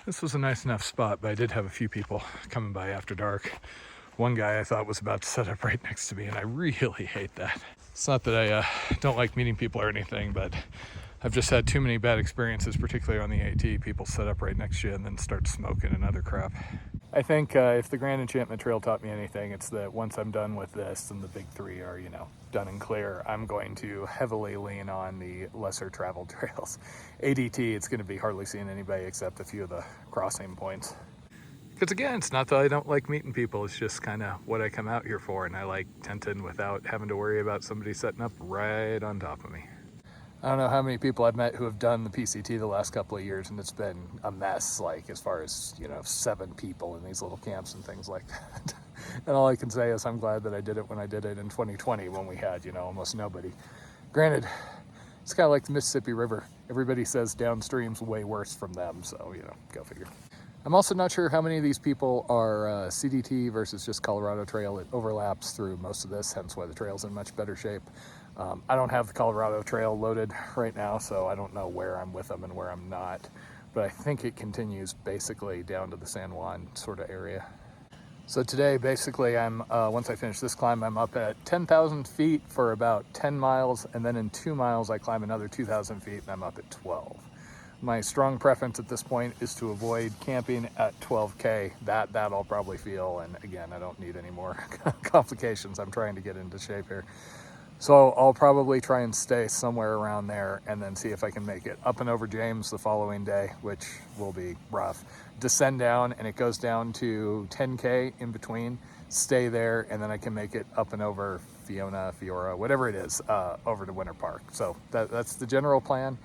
This was a nice enough spot, but I did have a few people coming by after dark. One guy I thought was about to set up right next to me, and I really hate that. It's not that I don't like meeting people or anything, but I've just had too many bad experiences, particularly on the AT. People set up right next to you and then start smoking and other crap. I think if the Grand Enchantment Trail taught me anything, it's that once I'm done with this and the big three are, done and clear, I'm going to heavily lean on the lesser traveled trails. ADT, it's going to be hardly seeing anybody except a few of the crossing points. Because again, it's not that I don't like meeting people, it's just kind of what I come out here for, and I like tenting without having to worry about somebody setting up right on top of me. I don't know how many people I've met who have done the PCT the last couple of years, and it's been a mess, like as far as, 7 people in these little camps and things like that. And all I can say is I'm glad that I did it when I did it in 2020 when we had, almost nobody. Granted, it's kind of like the Mississippi River. Everybody says downstream's way worse from them, so, go figure. I'm also not sure how many of these people are CDT versus just Colorado Trail. It overlaps through most of this, hence why the trail's in much better shape. I don't have the Colorado Trail loaded right now, so I don't know where I'm with them and where I'm not. But I think it continues basically down to the San Juan sort of area. So today, basically, once I finish this climb, I'm up at 10,000 feet for about 10 miles, and then in 2 miles, I climb another 2,000 feet, and I'm up at 12. My strong preference at this point is to avoid camping at 12K. That I'll probably feel, and again, I don't need any more complications. I'm trying to get into shape here. So I'll probably try and stay somewhere around there and then see if I can make it up and over James the following day, which will be rough. Descend down, and it goes down to 10K in between. Stay there, and then I can make it up and over Fiora, whatever it is, over to Winter Park. So that's the general plan,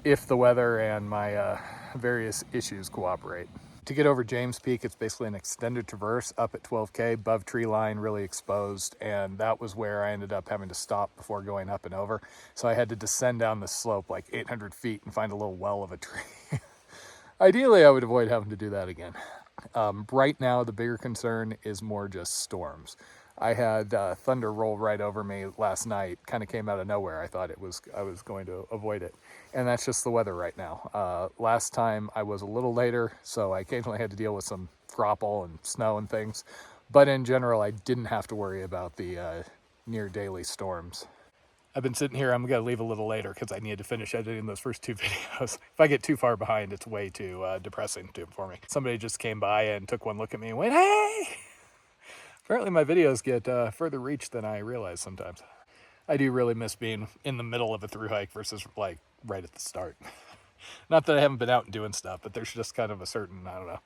if the weather and my various issues cooperate. To get over James Peak, it's basically an extended traverse up at 12K, above tree line, really exposed, and that was where I ended up having to stop before going up and over. So I had to descend down the slope like 800 feet and find a little well of a tree. Ideally, I would avoid having to do that again. Right now, the bigger concern is more just storms. I had thunder roll right over me last night, kind of came out of nowhere. I thought I was going to avoid it. And that's just the weather right now. Last time I was a little later, so I occasionally had to deal with some grapple and snow and things. But in general, I didn't have to worry about the near daily storms. I've been sitting here, I'm gonna leave a little later because I need to finish editing those first 2 videos. If I get too far behind, it's way too depressing for me. Somebody just came by and took one look at me and went, "Hey!" Apparently my videos get further reach than I realize sometimes. I do really miss being in the middle of a thru hike versus like right at the start. Not that I haven't been out and doing stuff, but there's just kind of a certain, I don't know,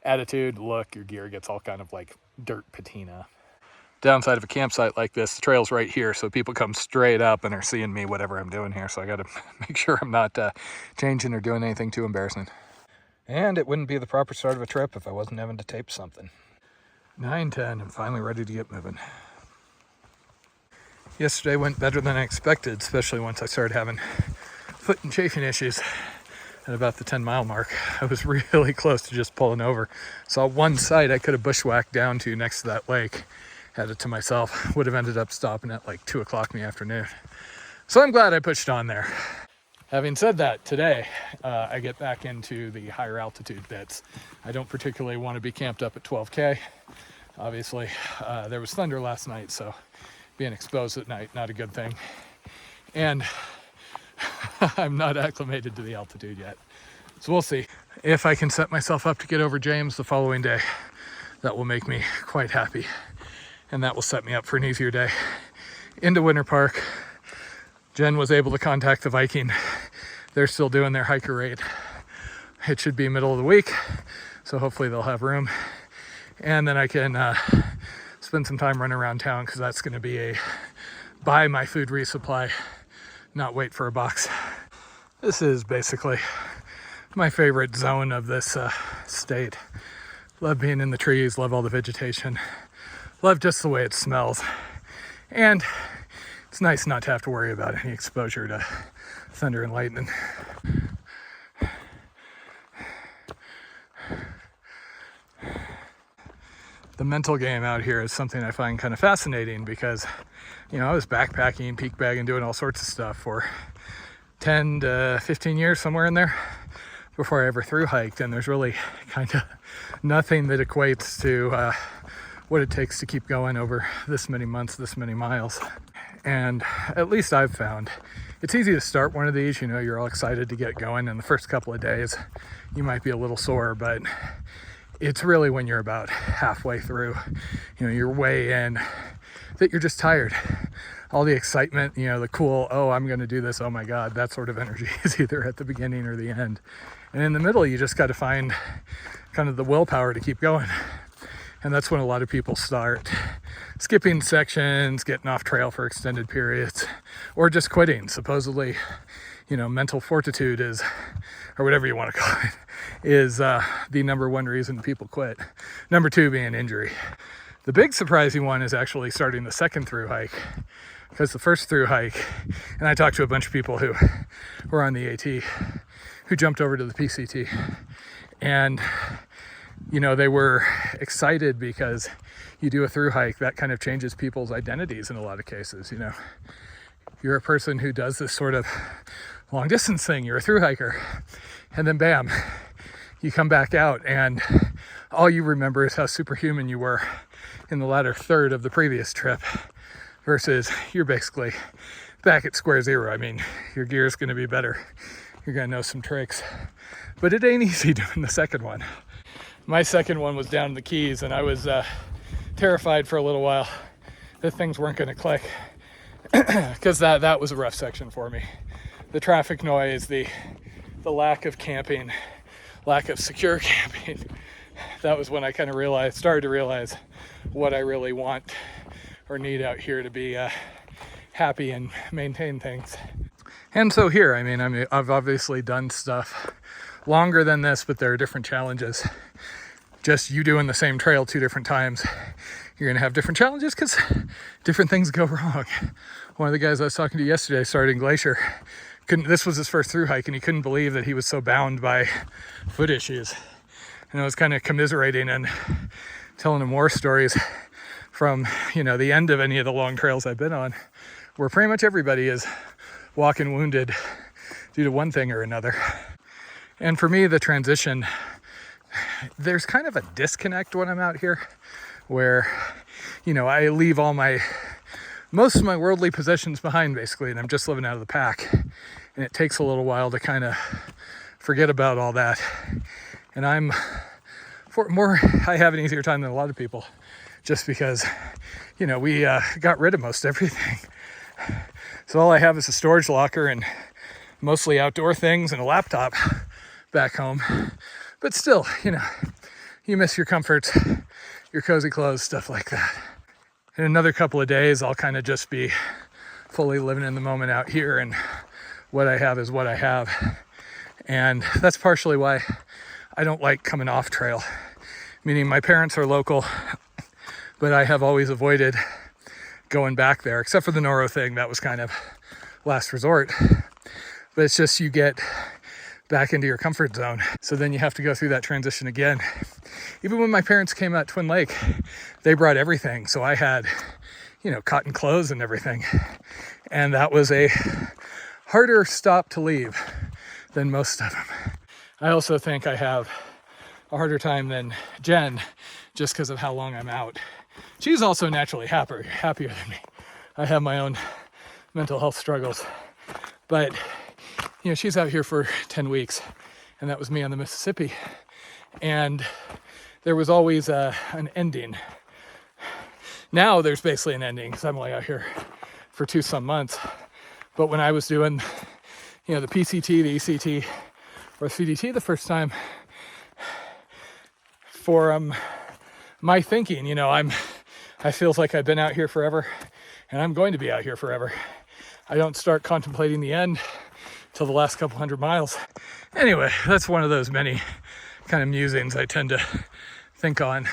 attitude, look, your gear gets all kind of like dirt patina. Downside of a campsite like this, the trail's right here, so people come straight up and are seeing me, whatever I'm doing here, so I gotta make sure I'm not changing or doing anything too embarrassing. And it wouldn't be the proper start of a trip if I wasn't having to tape something. 9:10, I'm finally ready to get moving. Yesterday went better than I expected, especially once I started having foot and chafing issues at about the 10-mile mark. I was really close to just pulling over. Saw one site I could have bushwhacked down to next to that lake. Had it to myself. Would have ended up stopping at like 2 o'clock in the afternoon. So I'm glad I pushed on there. Having said that, today I get back into the higher altitude bits. I don't particularly want to be camped up at 12K. Obviously, there was thunder last night, so being exposed at night, not a good thing. And I'm not acclimated to the altitude yet. So we'll see. If I can set myself up to get over James the following day, that will make me quite happy. And that will set me up for an easier day. Into Winter Park. Jen was able to contact the Viking. They're still doing their hiker rate. It should be middle of the week, so hopefully they'll have room. And then I can spend some time running around town, because that's going to be a buy my food resupply, not wait for a box. This is basically my favorite zone of this state. Love being in the trees, love all the vegetation, love just the way it smells. And it's nice not to have to worry about any exposure to thunder and lightning. The mental game out here is something I find kind of fascinating, because, I was backpacking, peak bagging, doing all sorts of stuff for 10 to 15 years, somewhere in there. before I ever through hiked, and there's really kind of nothing that equates to what it takes to keep going over this many months, this many miles. And at least I've found it's easy to start one of these, you're all excited to get going, and the first couple of days you might be a little sore, but it's really when you're about halfway through, you're way in, that you're just tired. All the excitement, the cool, oh, I'm going to do this, oh my God, that sort of energy is either at the beginning or the end. And in the middle, you just got to find kind of the willpower to keep going. And that's when a lot of people start skipping sections, getting off trail for extended periods, or just quitting. Supposedly, mental fortitude is, or whatever you want to call it, is the number one reason people quit. Number two being injury. The big surprising one is actually starting the second through hike, because the first through hike, and I talked to a bunch of people who were on the AT, who jumped over to the PCT, and they were excited because you do a through hike that kind of changes people's identities in a lot of cases. You're a person who does this sort of long distance thing, you're a through hiker, and then bam, you come back out and all you remember is how superhuman you were in the latter third of the previous trip, versus you're basically back at square zero. I mean, your gear is going to be better, you're going to know some tricks, but it ain't easy doing the second one. My second one was down in the Keys, and I was terrified for a little while that things weren't going to click, because that was a rough section for me. The traffic noise, the lack of camping, lack of secure camping, that was when I kind of started to realize what I really want or need out here to be happy and maintain things. And so here, I've obviously done stuff longer than this, but there are different challenges. Just you doing the same trail 2 different times, you're gonna have different challenges because different things go wrong. One of the guys I was talking to yesterday started in Glacier. This was his first through hike, and he couldn't believe that he was so bound by foot issues. And I was kind of commiserating and telling him war stories from, the end of any of the long trails I've been on, where pretty much everybody is walking wounded due to one thing or another. And for me, the transition, there's kind of a disconnect when I'm out here where, I leave most of my worldly possessions behind basically, and I'm just living out of the pack. And it takes a little while to kind of forget about all that. And I have an easier time than a lot of people, just because, we got rid of most everything. So all I have is a storage locker and mostly outdoor things and a laptop back home. But still, you miss your comforts, your cozy clothes, stuff like that. In another couple of days, I'll kind of just be fully living in the moment out here, and what I have is what I have. And that's partially why I don't like coming off trail, meaning my parents are local, but I have always avoided going back there, except for the Noro thing. That was kind of last resort. But it's just you get back into your comfort zone. So then you have to go through that transition again. Even when my parents came out Twin Lake, they brought everything. So I had, cotton clothes and everything. And that was a harder stop to leave than most of them. I also think I have a harder time than Jen, just because of how long I'm out. She's also naturally happier than me. I have my own mental health struggles. But she's out here for 10 weeks, and that was me on the Mississippi. And there was always an ending. Now there's basically an ending, because I'm only out here for 2 some months. But when I was doing, the PCT, the ECT, or CDT the first time, for my thinking, I feels like I've been out here forever, and I'm going to be out here forever. I don't start contemplating the end till the last couple 100 miles. Anyway, that's one of those many kind of musings I tend to think on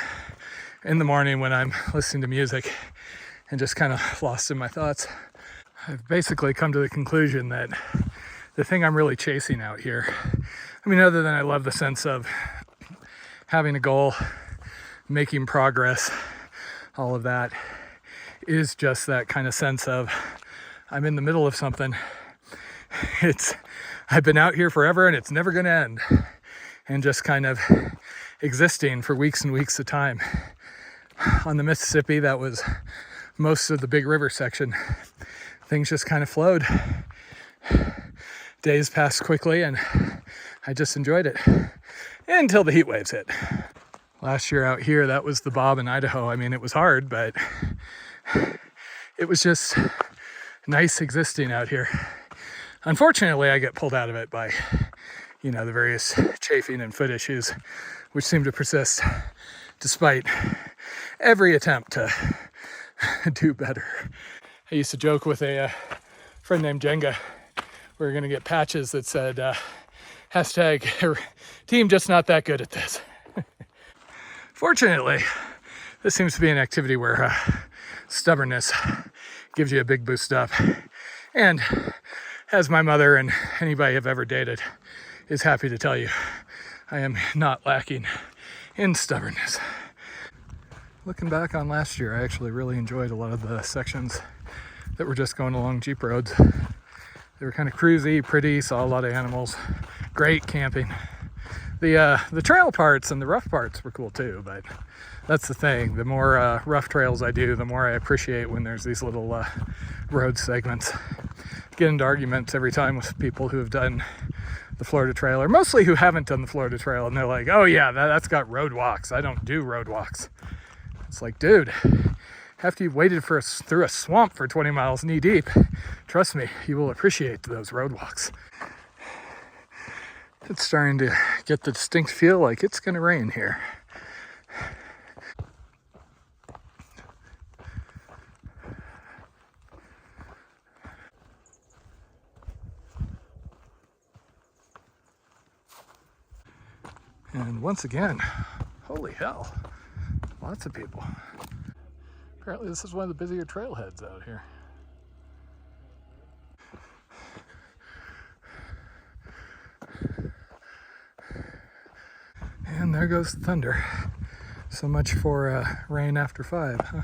in the morning when I'm listening to music and just kind of lost in my thoughts. I've basically come to the conclusion that the thing I'm really chasing out here, other than I love the sense of having a goal, making progress, all of that, is just that kind of sense of I'm in the middle of something. I've been out here forever and it's never going to end. and just kind of existing for weeks and weeks at a time. On the Mississippi, that was most of the big river section. Things just kind of flowed. Days passed quickly and I just enjoyed it until the heat waves hit. Last year out here, that was the bob in Idaho. I mean, it was hard, but it was just nice existing out here. Unfortunately, I get pulled out of it by, the various chafing and foot issues, which seem to persist despite every attempt to do better. I used to joke with a friend named Jenga. We were going to get patches that said, hashtag team just not that good at this. Fortunately, this seems to be an activity where stubbornness gives you a big boost up. And as my mother and anybody I've ever dated is happy to tell you, I am not lacking in stubbornness. Looking back on last year, I actually really enjoyed a lot of the sections that were just going along Jeep roads. They were kind of cruisy, pretty, saw a lot of animals, great camping. The trail parts and the rough parts were cool too, but that's the thing. The more rough trails I do, the more I appreciate when there's these little road segments. Get into arguments every time with people who have done the Florida Trail, or mostly who haven't done the Florida Trail, and they're like, oh yeah, that's got road walks. I don't do road walks. It's like, dude, after you've waded through a swamp for 20 miles knee deep, trust me, you will appreciate those road walks. It's starting to get the distinct feel like it's going to rain here. And once again, holy hell, lots of people. Apparently this is one of the busier trailheads out here. And there goes the thunder. So much for rain after 5, huh?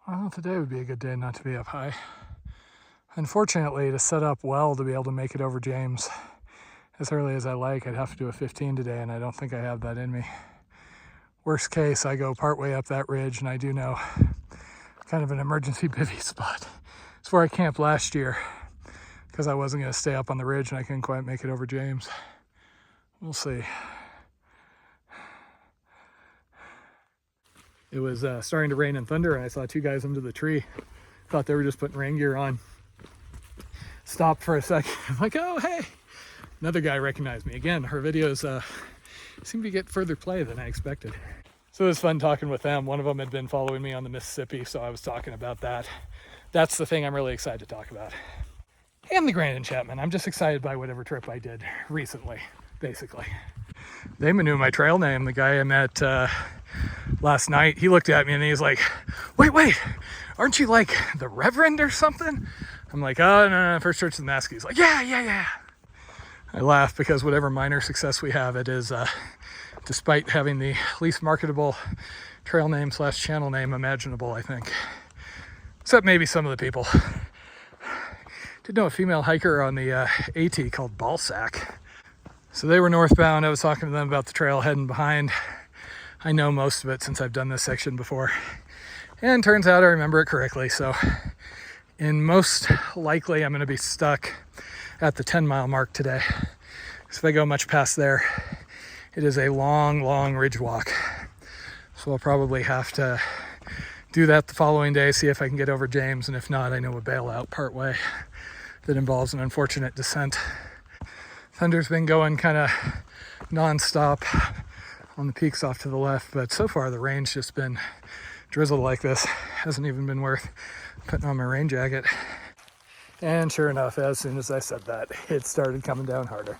Well, today would be a good day not to be up high. Unfortunately, to set up well to be able to make it over James as early as I like, I'd have to do a 15 today, and I don't think I have that in me. Worst case, I go partway up that ridge, and I do know kind of an emergency bivvy spot. It's where I camped last year because I wasn't going to stay up on the ridge and I couldn't quite make it over James. We'll see. It was starting to rain and thunder, and I saw 2 guys under the tree. Thought they were just putting rain gear on. Stopped for a second. I'm like, oh, hey. Another guy recognized me. Again, her videos seem to get further play than I expected. So it was fun talking with them. One of them had been following me on the Mississippi, so I was talking about that. That's the thing I'm really excited to talk about. And the Grand Enchantment. I'm just excited by whatever trip I did recently, basically. They knew my trail name. The guy I met last night, he looked at me and he's like, wait, aren't you like the Reverend or something? I'm like, oh, no, First Church of the Mask. He's like, yeah. I laugh because whatever minor success we have, it is, despite having the least marketable trail name / channel name imaginable, I think. Except maybe some of the people. Did know a female hiker on the AT called Ballsack. So they were northbound. I was talking to them about the trail heading behind. I know most of it since I've done this section before. And turns out I remember it correctly. So in most likely, I'm going to be stuck at the 10-mile mark today. So if I go much past there, it is a long ridge walk. So I'll probably have to do that the following day, see if I can get over James, and if not, I know a bailout part way that involves an unfortunate descent. Thunder's been going kind of non-stop on the peaks off to the left, but so far the rain's just been drizzled like this. Hasn't even been worth putting on my rain jacket. And sure enough, as soon as I said that, it started coming down harder.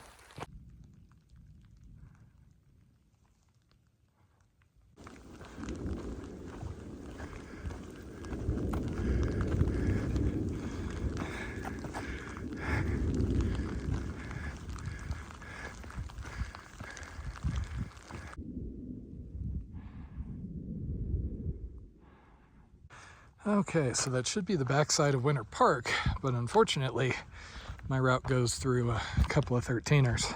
Okay, so that should be the backside of Winter Park, but unfortunately, my route goes through a couple of 13ers.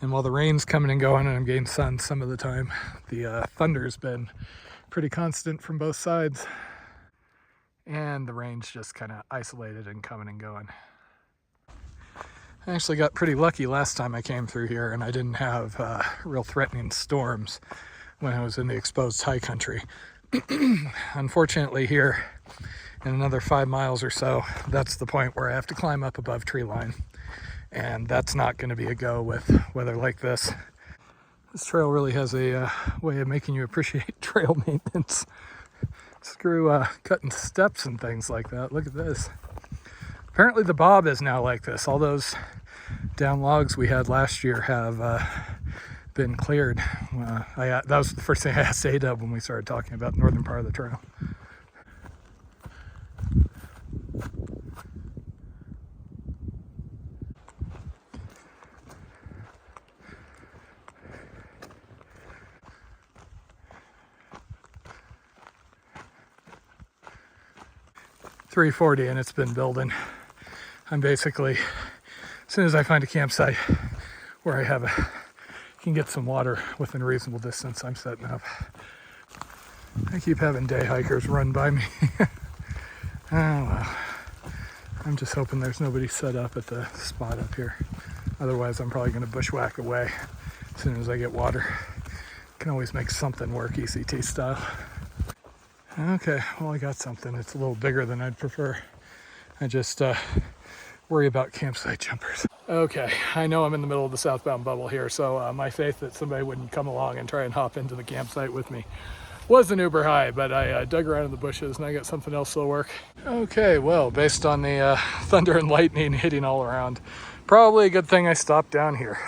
And while the rain's coming and going and I'm getting sun some of the time, the thunder's been pretty constant from both sides. And the rain's just kind of isolated and coming and going. I actually got pretty lucky last time I came through here and I didn't have real threatening storms when I was in the exposed high country. Unfortunately here, in another 5 miles or so, that's the point where I have to climb up above tree line. And that's not going to be a go with weather like this. This trail really has a way of making you appreciate trail maintenance. Screw cutting steps and things like that. Look at this. Apparently the bob is now like this. All those down logs we had last year have been cleared. That was the first thing I asked A-Dub when we started talking about the northern part of the trail. .340 and it's been building. I'm basically, as soon as I find a campsite where I can get some water within a reasonable distance, I'm setting up. I keep having day hikers run by me. Oh well. I'm just hoping there's nobody set up at the spot up here. Otherwise, I'm probably going to bushwhack away as soon as I get water. Can always make something work ECT style. Okay, well I got something. It's a little bigger than I'd prefer. I just worry about campsite jumpers. Okay, I know I'm in the middle of the southbound bubble here, so my faith that somebody wouldn't come along and try and hop into the campsite with me wasn't uber high, but I dug around in the bushes and I got something else that'll work. Okay, well, based on the thunder and lightning hitting all around, probably a good thing I stopped down here.